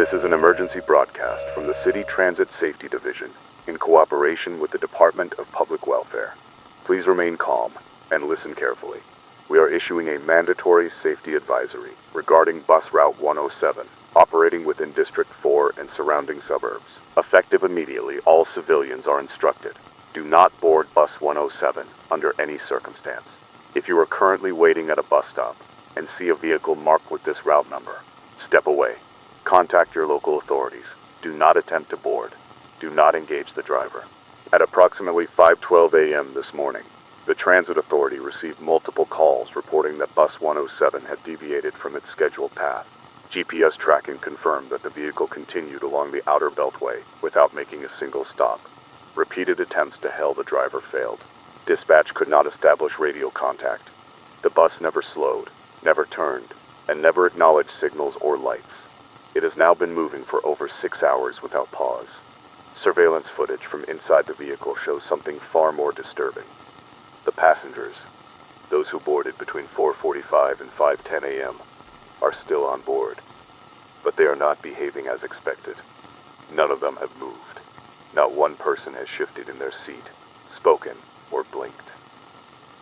This is an emergency broadcast from the City Transit Safety Division in cooperation with the Department of Public Welfare. Please remain calm and listen carefully. We are issuing a mandatory safety advisory regarding Bus Route 107, operating within District 4 and surrounding suburbs. Effective immediately, all civilians are instructed: do not board Bus 107 under any circumstance. If you are currently waiting at a bus stop and see a vehicle marked with this route number, step away. Contact your local authorities. Do not attempt to board. Do not engage the driver. At approximately 5:12 a.m. this morning, the Transit Authority received multiple calls reporting that Bus 107 had deviated from its scheduled path. GPS tracking confirmed that the vehicle continued along the outer beltway without making a single stop. Repeated attempts to hail the driver failed. Dispatch could not establish radio contact. The bus never slowed, never turned, and never acknowledged signals or lights. It has now been moving for over 6 hours without pause. Surveillance footage from inside the vehicle shows something far more disturbing. The passengers, those who boarded between 4:45 and 5:10 a.m., are still on board, but they are not behaving as expected. None of them have moved. Not one person has shifted in their seat, spoken, or blinked.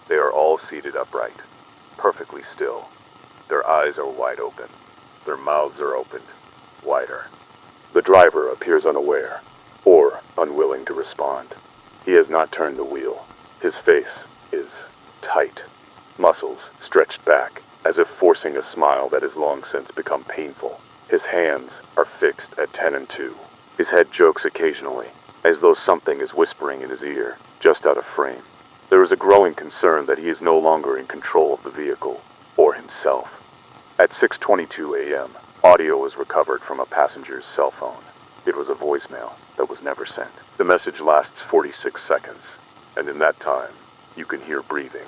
They are all seated upright, perfectly still. Their eyes are wide open. Their mouths are opened, wider. The driver appears unaware, or unwilling to respond. He has not turned the wheel. His face is tight, muscles stretched back, as if forcing a smile that has long since become painful. His hands are fixed at 10 and 2. His head jokes occasionally, as though something is whispering in his ear, just out of frame. There is a growing concern that he is no longer in control of the vehicle, or himself. At 6:22 a.m., audio was recovered from a passenger's cell phone. It was a voicemail that was never sent. The message lasts 46 seconds, and in that time, you can hear breathing.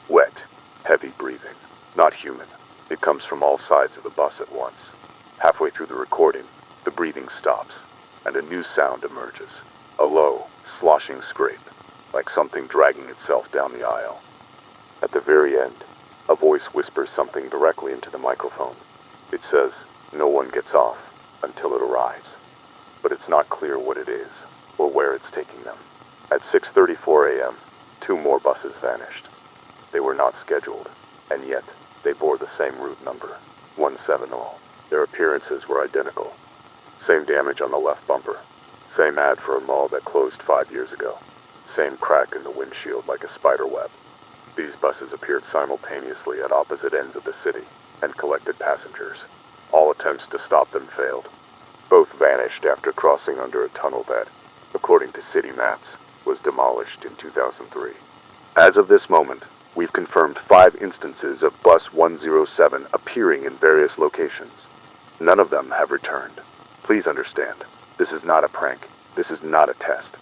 Wet, heavy breathing. Not human. It comes from all sides of the bus at once. Halfway through the recording, the breathing stops, and a new sound emerges. A low, sloshing scrape, like something dragging itself down the aisle. At the very end, a voice whispers something directly into the microphone. It says, "No one gets off until it arrives." But it's not clear what it is, or where it's taking them. At 6:34 a.m., 2 more buses vanished. They were not scheduled, and yet they bore the same route number, 170. Their appearances were identical. Same damage on the left bumper. Same ad for a mall that closed 5 years ago. Same crack in the windshield like a spider web. These buses appeared simultaneously at opposite ends of the city and collected passengers. All attempts to stop them failed. Both vanished after crossing under a tunnel that, according to city maps, was demolished in 2003. As of this moment, we've confirmed 5 instances of Bus 107 appearing in various locations. None of them have returned. Please understand, this is not a prank. This is not a test.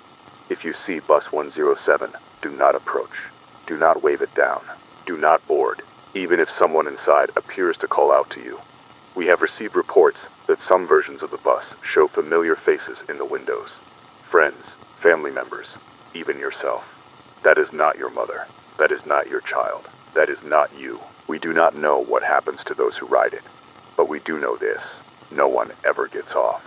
If you see Bus 107, do not approach. Do not wave it down. Do not board, even if someone inside appears to call out to you. We have received reports that some versions of the bus show familiar faces in the windows. Friends, family members, even yourself. That is not your mother. That is not your child. That is not you. We do not know what happens to those who ride it, but we do know this: no one ever gets off.